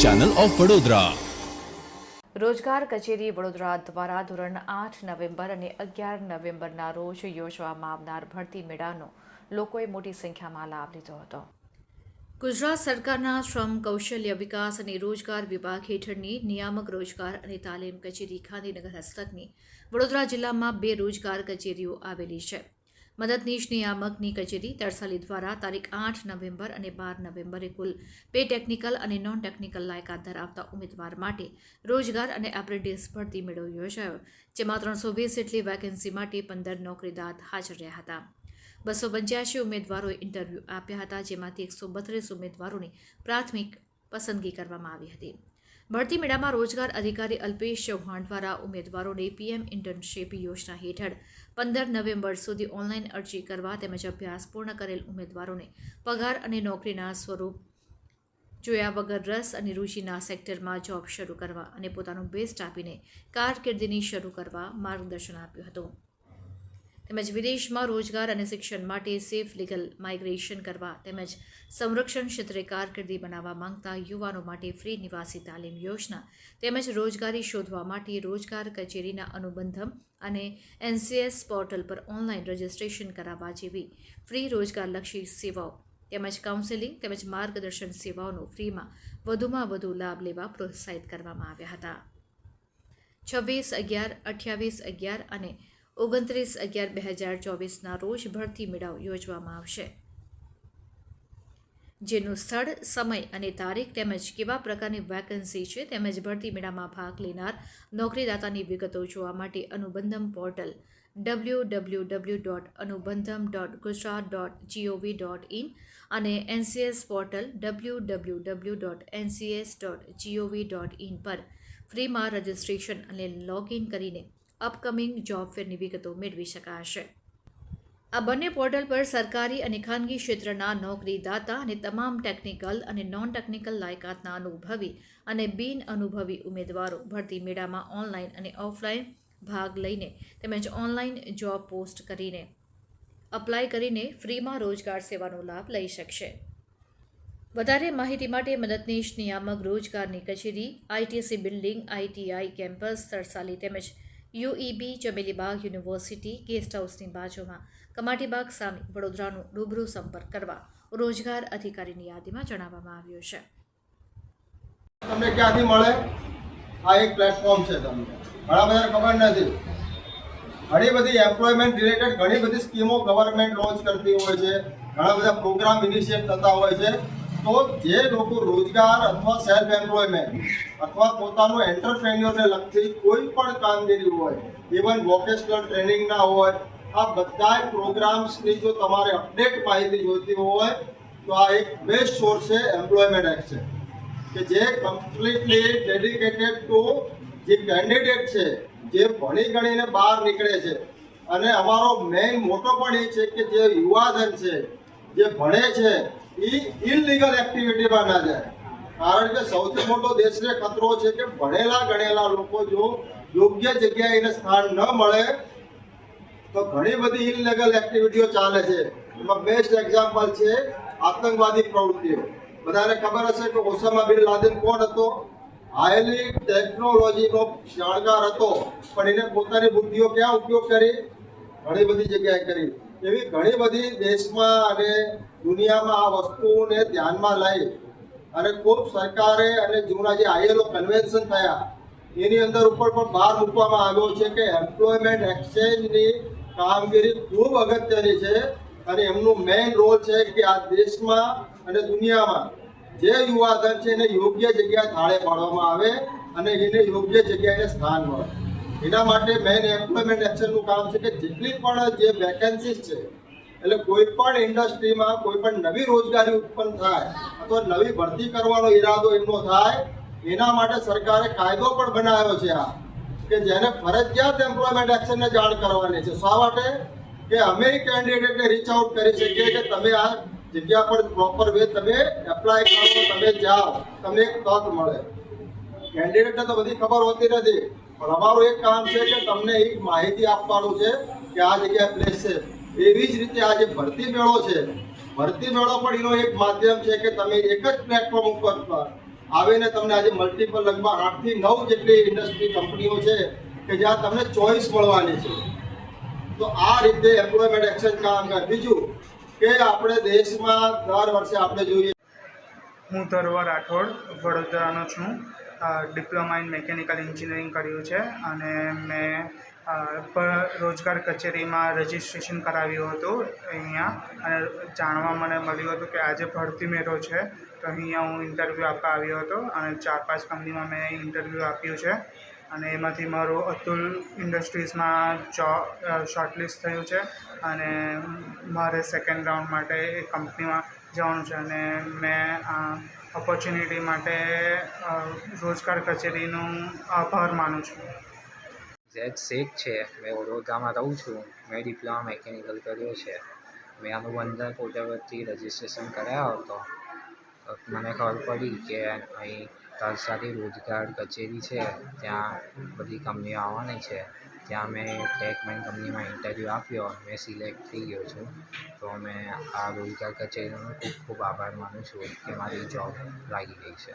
Channel of Vadodara. રોજગાર કચેરી વડોદરા દ્વારા ધોરણ 8 નવેમ્બર અને 11 નવેમ્બરના રોજ યોજવામાં આવનાર ભરતી મેળાનો લોકોએ મોટી સંખ્યામાં લાભ લીધો હતો. ગુજરાત સરકારના શ્રમ કૌશલ્ય વિકાસ અને રોજગાર વિભાગ હેઠળની નિયામક રોજગાર અને તાલીમ કચેરી ગાંધીનગર હસ્તકની વડોદરા જિલ્લામાં 2 રોજગાર કચેરીઓ આવેલી છે. મદદનીશ નિયામકની કચેરી તરસાલી દ્વારા તારીખ 8 નવેમ્બર અને 12 નવેમ્બરે કુલ 2 ટેકનિકલ અને નોન ટેકનિકલ લાયકાત ધરાવતા ઉમેદવાર માટે રોજગાર અને એપ્રેન્ટિસ ભરતી મેળો યોજાયો, જેમાં 320 જેટલી વેકેન્સી માટે 15 નોકરીદાત હાજર રહ્યા હતા. 285 ઉમેદવારોએ ઇન્ટરવ્યૂ આપ્યા હતા, જેમાંથી 132 ઉમેદવારોની પ્રાથમિક પસંદગી કરવામાં આવી હતી. ભરતી મેળામાં રોજગાર અધિકારી અલ્પેશ ચૌહાણ દ્વારા ઉમેદવારોને પીએમ ઇન્ટર્નશીપ યોજના હેઠળ 15 નવેમ્બર સુધી ઓનલાઈન અરજી કરવા તેમજ અભ્યાસ પૂર્ણ કરેલ ઉમેદવારોને પગાર અને નોકરીના સ્વરૂપ જોયા વગર રસ અને રુચિના સેક્ટરમાં જોબ શરૂ કરવા અને પોતાનું બેસ્ટ આપીને કારકિર્દીની શરૂ કરવા માર્ગદર્શન આપ્યું હતું. તેમજ વિદેશમાં રોજગાર અને શિક્ષણ માટે સેફ લીગલ માઇગ્રેશન કરવા તેમજ સંરક્ષણ ક્ષેત્રે કારકિર્દી બનાવવા માંગતા યુવાનો માટે ફ્રી નિવાસી તાલીમ યોજના તેમજ રોજગારી શોધવા માટે રોજગાર કચેરીના અનુબંધમ અને એનસીએસ પોર્ટલ પર ઓનલાઈન રજિસ્ટ્રેશન કરાવવા જેવી ફ્રી રોજગારલક્ષી સેવાઓ તેમજ કાઉન્સેલિંગ તેમજ માર્ગદર્શન સેવાઓનો ફ્રીમાં વધુમાં વધુ લાભ લેવા પ્રોત્સાહિત કરવામાં આવ્યા હતા. 26/11, 28/11 અને 29/11/2024ના રોજ ભરતી મેળાઓ યોજવામાં આવશે, જેનું સ્થળ, સમય અને તારીખ તેમજ કેવા પ્રકારની વેકેન્સી છે તેમજ ભરતી મેળામાં ભાગ લેનાર નોકરીદાતાની વિગતો જોવા માટે અનુબંધમ પોર્ટલ www.anubandham.gujarat.gov.in અને એનસીએસ પોર્ટલ www.ncs.gov.in પર ફ્રીમાં રજિસ્ટ્રેશન અને લોગિન કરીને અપકમિંગ જોબ ફેરની વિગતો મેળવી શકાશે. આ બંને પોર્ટલ પર સરકારી અને ખાનગી ક્ષેત્રના નોકરીદાતા અને તમામ ટેકનિકલ અને નોન ટેકનિકલ લાયકાતના અનુભવી અને બિન અનુભવી ઉમેદવારો ભરતી મેળામાં ઓનલાઈન અને ઓફલાઈન ભાગ લઈને તેમજ ઓનલાઈન જોબ પોસ્ટ કરીને અપ્લાય કરીને ફ્રીમાં રોજગાર સેવાનો લાભ લઈ શકશે. વધારે માહિતી માટે મદદનીશ નિયામક રોજગારની કચેરી, ITC building, ITI campus Tarsali તેમજ યુઈબી ચમેલીબાગ યુનિવર્સિટી ગેસ્ટ હાઉસની બાજુમાં કમાટીબાગ સામે વડોદરાનો રૂબરૂ સંપર્ક કરવા રોજગાર અધિકારીની યાદીમાં જણાવવામાં આવ્યું છે. તમને ક્યાંથી મળે? આ એક પ્લેટફોર્મ છે. તમને ઘણા બધા ખબર નથી. ઘણી બધી એમ્પ્લોયમેન્ટ રિલેટેડ ઘણી બધી સ્કીમો ગવર્મેન્ટ લોન્ચ કરતી હોય છે, ઘણા બધા પ્રોગ્રામ ઇનિશિએટ થતા હોય છે. તો જે લોકો રોજગાર અથવા સેલ્ફ એમ્પ્લોયમેન્ટ અથવા પોતાનું એન્ટરપ્રેન્યોરને લગતી કોઈ પણ કામગીરી હોય, ઇવન વોકેશનલ ટ્રેનિંગના હોય, આ બધા પ્રોગ્રામ્સની જો તમારે અપડેટ માહિતી જોઈતી હોય તો આ એક બેસ્ટ સોર્સ છે એમ્પ્લોયમેન્ટ એક્સચેન્જ, કે જે કમ્પ્લીટલી ડેડિકેટેડ ટુ જે કેન્ડિડેટ છે જે ભણી ગણીને બહાર નીકળે છે. અને અમારો મેઇન મોટો પણ એ છે કે જે યુવાધન છે જે ભણે છે એ ઇલીગલ એક્ટિવિટીમાં ના જાય. કારણ કે સૌથી મોટો દેશને ખતરો છે કે ભણેલા ગણેલા લોકો જો યોગ્ય જગ્યાએ એને સ્થાન ન મળે તો ઘણી બધી ઇલીગલ એક્ટિવિટીઓ ચાલે છે. એમાં બેસ્ટ એક્ઝામ્પલ છે આતંકવાદી પ્રવૃત્તિઓ. બધાને ખબર હશે કે ઓસામા બિન લાદેન કોણ હતો? હાઈલી ટેકનોલોજીનો જાણકાર હતો, પણ એને પોતાની બુદ્ધિઓ ક્યાં ઉપયોગ કરી? ઘણી બધી જગ્યાએ કરી. એવી ઘણી બધી દેશમાં અને દુનિયામાં આ વસ્તુઓને ધ્યાનમાં લઈ અને ખૂબ સરકારે અને જૂના જે આઈએલઓ કન્વેન્શન થયા એની અંદર ઉપર પણ ભાર મૂકવામાં આવ્યો છે કે એમ્પ્લોયમેન્ટ એક્સચેન્જની કામગીરી ખૂબ અગત્યની છે. અને એમનું મેઇન રોલ છે કે આ દેશમાં અને દુનિયામાં જે યુવાધન છે એને યોગ્ય જગ્યાએ થાળે પાડવામાં આવે અને એને યોગ્ય જગ્યાએ સ્થાન મળે. એના માટે મેઇન એમ્પ્લોયમેન્ટ એક્શનનું કામ છે કે જેટલી પણ જે વેકેન્સીસ છે, એટલે કોઈ પણ ઇન્ડસ્ટ્રીમાં કોઈ પણ નવી રોજગારી ઉત્પન્ન થાય અથવા નવી ભરતી કરવાનો ઈરાદો એમનો થાય, એના માટે સરકારે કાયદો પણ બનાવ્યો છે આ કે જેને ફરજિયાત એમ્પ્લોયમેન્ટ એક્શનને જાણ કરવાની છે. શા માટે? કે અમે કેન્ડિડેટને રીચ આઉટ કરી શકીએ કે તમે આ જગ્યા પર પ્રોપર વે તમે એપ્લાય કરો, તમે જાઓ, તમને એક તક મળે. કેન્ડિડેટને તો બધી ખબર હોતી નથી, પણ અમારું એક કામ છે કે તમને એક માહિતી આપવાનું છે કે આ જગ્યાએ પ્લેસ છે. એવી જ રીતે આ જે ભરતી મેળો છે, ભરતી મેળો પણ એનો એક માધ્યમ છે કે તમે એક જ પ્લેટફોર્મ ઉપર આવીને તમને આજે મલ્ટિપલ લગભગ 8 થી 9 જેટલી ઇન્ડસ્ટ્રી કંપનીઓ છે કે જ્યાં તમને ચોઈસ મળવાની છે. તો આ રીતે એમ્પ્લોયમેન્ટ એક્સચેન્જ કામ કરે. બીજું કે આપણે દેશમાં દર વર્ષે આપણે જોઈએ. હું ધર્વ રાઠોડ વડોદરાનો છું. ડિપ્લોમા ઇન મિકેનિકલ એન્જિનિયરિંગ કર્યું છે અને મેં રોજગાર કચેરીમાં રજિસ્ટ્રેશન કરાવ્યું હતું અહીંયા, અને જાણવા મને મળ્યું હતું કે આજે ભરતી મેળો છે, તો અહીંયા હું ઇન્ટરવ્યૂ આપવા આવ્યો હતો અને 4-5 કંપનીમાં મેં ઇન્ટરવ્યૂ આપ્યું છે અને એમાંથી મારું અતુલ ઇન્ડસ્ટ્રીઝમાં શોર્ટલિસ્ટ થયું છે અને મારે સેકન્ડ રાઉન્ડ માટે એ કંપનીમાં જવાનું છે. અને મેં ઓપોર્ચ્યુનિટી માટે રોજગાર કચેરીનો આભાર માનું છું. ઝેડ શેખ છે. મેં વડોદરામાં રહું છું. મેં ડિપ્લોમા મિકેનિકલ કર્યો છે. મેં અનુબંધન પોર્ટલ પરથી રજિસ્ટ્રેશન કરાવ્યો હતો. મને ખબર પડી કે અહીં તલસારી રોજગાર કચેરી છે, ત્યાં બધી કંપનીઓ આવવાની છે. ત્યાં મેં ટેકમેન કંપનીમાં ઇન્ટરવ્યૂ આપ્યો. મેં સિલેક્ટ થઈ ગયો છું. તો મેં આ રોજગાર કચેરીનો ખૂબ ખૂબ આભાર માનું છું કે મારી જોબ લાગી ગઈ છે.